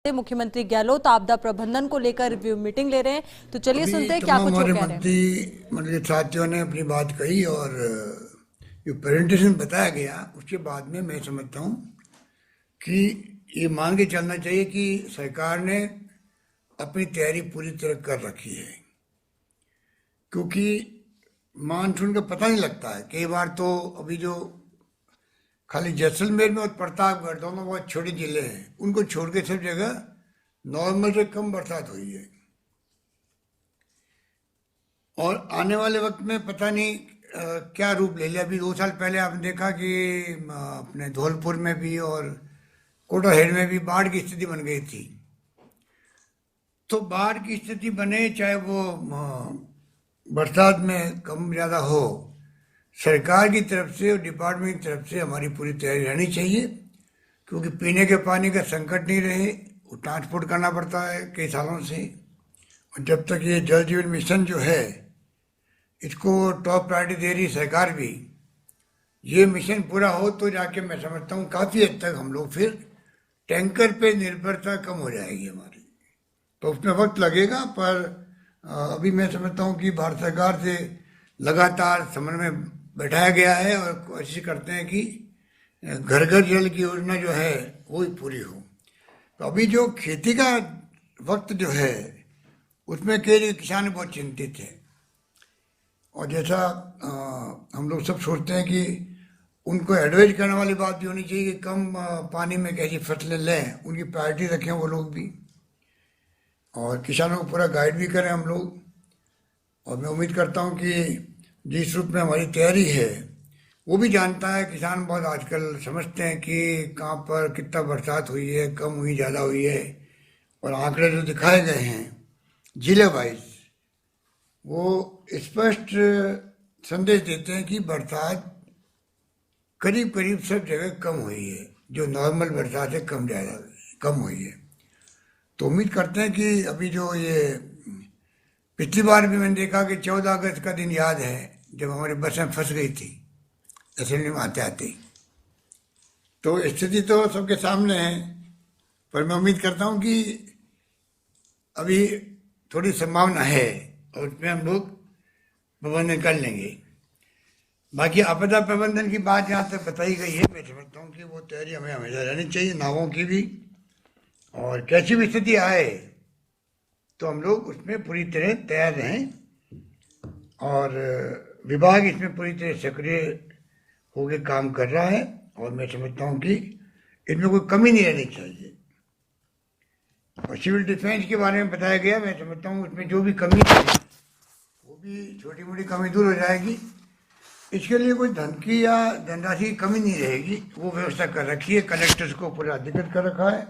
मुख्यमंत्री गहलोत आपदा प्रबंधन को लेकर रिव्यू मीटिंग ले रहे हैं, तो चलिए सुनते हैं क्या कुछ वो कह रहे हैं। मंत्री साथियों ने अपनी बात कही और जो प्रेजेंटेशन बताया गया उसके बाद में मैं समझता हूँ कि ये मान के चलना चाहिए कि सरकार ने अपनी तैयारी पूरी तरह कर रखी है, क्योंकि मानसून का पता नहीं लगता है। कई बार तो अभी जो खाली जैसलमेर में और प्रतापगढ़ दोनों बहुत छोटे जिले हैं, उनको छोड़ के सब जगह नॉर्मल से कम बरसात हुई है। और आने वाले वक्त में पता नहीं क्या रूप ले लिया। अभी 2 साल पहले आपने देखा कि अपने धौलपुर में भी और कोटाहेड़ में भी बाढ़ की स्थिति बन गई थी। तो बाढ़ की स्थिति बने, चाहे वो बरसात में कम ज़्यादा हो, सरकार की तरफ से और डिपार्टमेंट की तरफ से हमारी पूरी तैयारी रहनी चाहिए, क्योंकि पीने के पानी का संकट नहीं रहे। वो ट्रांसपोर्ट करना पड़ता है कई सालों से, और जब तक ये जल जीवन मिशन जो है इसको टॉप प्रायोरिटी दे रही सरकार भी, ये मिशन पूरा हो तो जाके मैं समझता हूँ काफ़ी हद तक हम लोग फिर टैंकर पे निर्भरता कम हो जाएगी हमारी। तो उसमें वक्त लगेगा, पर अभी मैं समझता हूँ कि भारत सरकार से लगातार समन्वय बैठाया गया है और कोशिश करते हैं कि घर घर जल की योजना जो है वो ही पूरी हो। तो अभी जो खेती का वक्त जो है उसमें कई किसान बहुत चिंतित हैं, और जैसा हम लोग सब सोचते हैं कि उनको एडवाइज करने वाली बात भी होनी चाहिए कि कम पानी में कैसी फसलें लें, उनकी प्रायोरिटी रखें वो लोग भी, और किसानों को पूरा गाइड भी करें हम लोग। और मैं उम्मीद करता हूँ कि जिस रूप में हमारी तैयारी है वो भी जानता है। किसान बहुत आजकल समझते हैं कि कहाँ पर कितना बरसात हुई है, कम हुई, ज़्यादा हुई है, और आंकड़े जो दिखाए गए हैं जिले वाइज वो स्पष्ट संदेश देते हैं कि बरसात करीब करीब सब जगह कम हुई है, जो नॉर्मल बरसात है कम हुई है। तो उम्मीद करते हैं कि अभी जो ये पिछली बार भी मैंने देखा कि 14 अगस्त का दिन याद है जब हमारी बसें फंस गई थी असेंबली में आते आते। तो स्थिति तो सबके सामने है, पर मैं उम्मीद करता हूँ कि अभी थोड़ी संभावना है और उसमें हम लोग प्रबंधन कर लेंगे। बाकी आपदा प्रबंधन की बात जहाँ तक बताई गई है, मैं समझता हूँ कि वो तैयारी हमें हमेशा रहनी चाहिए, नावों की भी, और कैसी भी स्थिति आए तो हम लोग उसमें पूरी तरह तैयार रहें। और विभाग इसमें पूरी तरह सक्रिय होकर काम कर रहा है, और मैं समझता हूँ कि इनमें कोई कमी नहीं रहनी चाहिए। और सिविल डिफेंस के बारे में बताया गया, मैं समझता हूँ उसमें जो भी कमी है वो भी छोटी मोटी कमी दूर हो जाएगी। इसके लिए कोई धन की या धनराशि की कमी नहीं रहेगी, वो व्यवस्था कर रखी है। कलेक्टर्स को पूरा अधिकृत कर रखा है,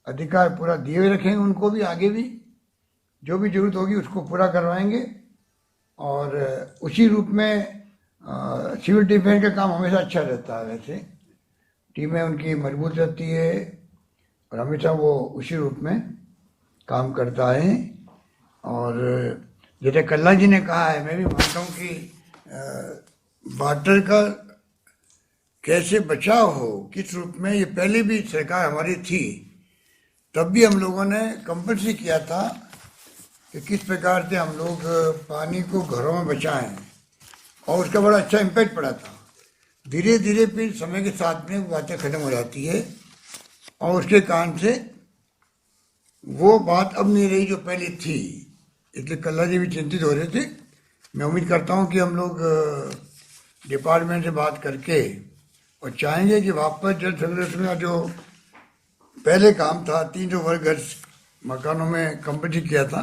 अधिकार पूरा दिए हुए रखेंगे उनको भी, आगे भी जो भी जरूरत होगी उसको पूरा करवाएंगे। और उसी रूप में सिविल डिफेंस का काम हमेशा अच्छा रहता है। वैसे टीमें उनकी मजबूत रहती है और हमेशा वो उसी रूप में काम करता है। और जैसे कल्ला जी ने कहा है, मैं भी मानता हूँ कि वाटर का कैसे बचाव हो, किस रूप में, ये पहले भी सरकार हमारी थी, तब भी हम लोगों ने कंपल्सरी किया था कि किस प्रकार से हम लोग पानी को घरों में बचाएं, और उसका बड़ा अच्छा इम्पैक्ट पड़ा था। धीरे धीरे फिर समय के साथ में वो बातें खत्म हो जाती है, और उसके कारण से वो बात अब नहीं रही जो पहले थी। इसलिए कल्ला जी भी चिंतित हो रहे थे। मैं उम्मीद करता हूँ कि हम लोग डिपार्टमेंट से बात करके और चाहेंगे कि वापस जल संरक्षण का जो पहले काम था, 300 वर्ग गज मकानों में कंप्लीट किया था,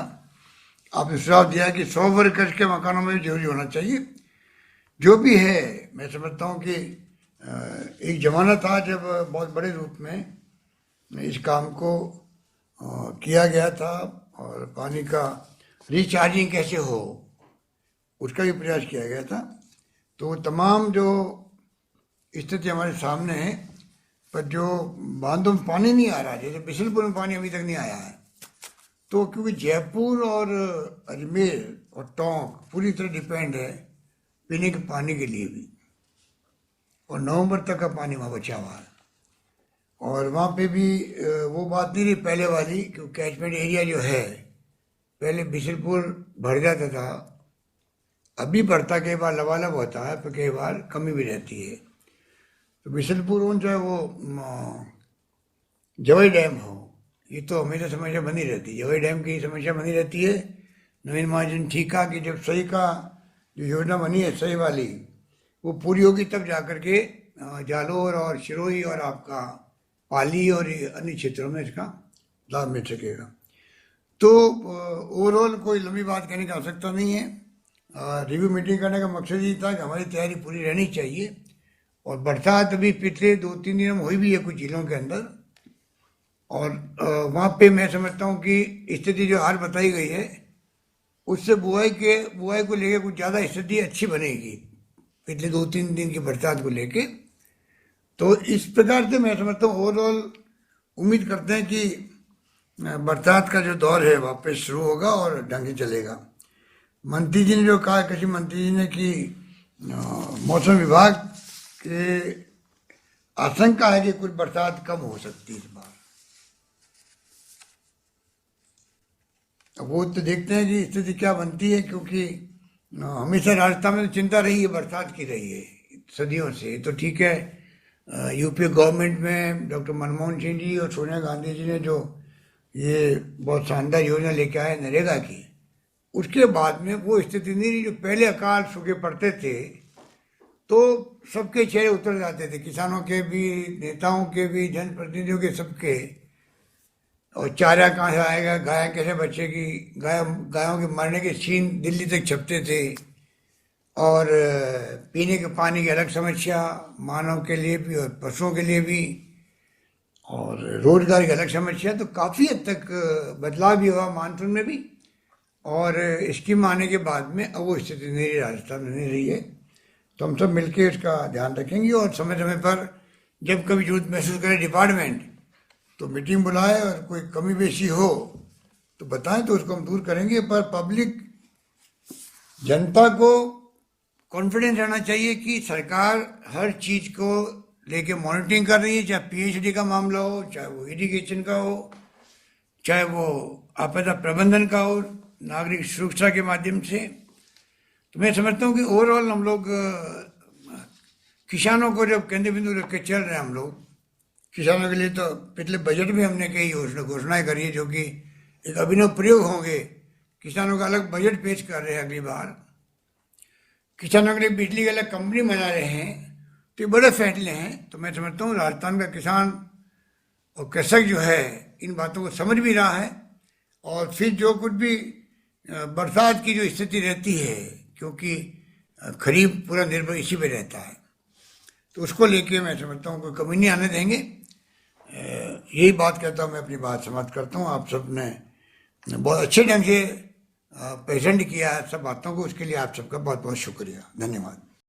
आपने सुझाव दिया कि 100 वर्ग गज के मकानों में भी जरूरी होना चाहिए। जो भी है, मैं समझता हूँ कि एक ज़माना था जब बहुत बड़े रूप में इस काम को किया गया था, और पानी का रिचार्जिंग कैसे हो उसका भी प्रयास किया गया था। तो तमाम जो स्थिति हमारे सामने है, पर जो बांधों में पानी नहीं आ रहा, जैसे बिशनपुर में पानी अभी तक नहीं आया है, तो क्योंकि जयपुर और अजमेर और टोंक पूरी तरह डिपेंड है पीने के पानी के लिए भी, और नवंबर तक का पानी वहाँ बचा हुआ है। और वहाँ पे भी वो बात नहीं रही पहले वाली, क्योंकि कैचमेंट एरिया जो है पहले बिशनपुर भर जाता था, अभी बढ़ता कई बार लबालब होता है, पर कई बार कमी भी रहती है। तो बिशनपुर उन चाहे वो जवई डैम हो, ये तो हमेशा समस्या बनी रहती है। जवई डैम की समस्या बनी रहती है। नवीन महाजन ठीक कहा कि जब सही का जो योजना बनी है सही वाली वो पूरी होगी, तब जाकर के जालोर और सिरोही और आपका पाली और ये अन्य क्षेत्रों में इसका लाभ मिल सकेगा। तो ओवरऑल कोई लंबी बात कहने की आवश्यकता नहीं है। रिव्यू मीटिंग करने का मकसद ये था कि हमारी तैयारी पूरी रहनी चाहिए। और बरसात अभी पिछले 2-3 दिनों में हुई भी है कुछ जिलों के अंदर, और वहाँ पे मैं समझता हूँ कि स्थिति जो हाल बताई गई है उससे बुआई को लेकर कुछ ज़्यादा स्थिति अच्छी बनेगी पिछले 2-3 दिन की बरसात को लेके। तो इस प्रकार से मैं समझता हूँ ओवरऑल उम्मीद करते हैं कि बरसात का जो दौर है वापस शुरू होगा और ढंग से चलेगा। मंत्री जी ने जो कहा, कृषि मंत्री जी ने कि मौसम विभाग के आशंका है कि कुछ बरसात कम हो सकती है इस बार। अब वो तो देखते हैं कि स्थिति क्या बनती है, क्योंकि हमेशा राजस्थान में तो चिंता रही है, बरसात की रही है सदियों से। तो ठीक है, यूपी गवर्नमेंट में डॉक्टर मनमोहन सिंह जी और सोनिया गांधी जी ने जो ये बहुत शानदार योजना लेके आए नरेगा की, उसके बाद में वो स्थिति नहीं रही। जो पहले अकाल सूखे पड़ते थे तो सबके चेहरे उतर जाते थे, किसानों के भी, नेताओं के भी, जनप्रतिनिधियों के, सबके। और चारा कहाँ से आएगा, गाय कैसे बचेगी, गायों के मरने के सीन दिल्ली तक छपते थे। और पीने के पानी की अलग समस्या मानव के लिए भी और पशुओं के लिए भी, और रोजगार की अलग समस्या। तो काफ़ी हद तक बदलाव भी हुआ मानसून में भी, और स्कीम आने के बाद में अब वो स्थिति नहीं रही, राजस्थान में नहीं रही है। तो हम सब मिलके इसका ध्यान रखेंगे, और समय समय पर जब कभी जरूरत महसूस करे डिपार्टमेंट तो मीटिंग बुलाए, और कोई कमी बेशी हो तो बताएं, तो उसको हम दूर करेंगे। पर पब्लिक, जनता को कॉन्फिडेंस रहना चाहिए कि सरकार हर चीज़ को लेके मॉनिटरिंग कर रही है, चाहे पीएचडी का मामला हो, चाहे वो इरिगेशन का हो, चाहे वो आपदा प्रबंधन का हो, नागरिक सुरक्षा के माध्यम से। तो मैं समझता हूँ कि ओवरऑल हम लोग किसानों को जब केंद्र बिंदु रख के चल रहे हैं हम लोग, किसानों के लिए तो पिछले बजट में हमने कई घोषणाएं करी है, जो कि एक अभिनव प्रयोग होंगे। किसानों का अलग बजट पेश कर रहे हैं अगली बार, किसानों के लिए बिजली की अलग कंपनी बना रहे हैं। तो ये बड़े फैसले हैं। तो मैं समझता हूँ राजस्थान का किसान और कृषक जो है इन बातों को समझ भी रहा है। और फिर जो कुछ भी बरसात की जो स्थिति रहती है, क्योंकि खरीफ पूरा निर्भर इसी पे रहता है, तो उसको लेके मैं समझता हूँ कोई कमी नहीं आने देंगे। यही बात कहता हूँ, मैं अपनी बात समाप्त करता हूँ। आप सब ने बहुत अच्छे ढंग से प्रेजेंट किया है सब बातों को, उसके लिए आप सबका बहुत बहुत शुक्रिया, धन्यवाद।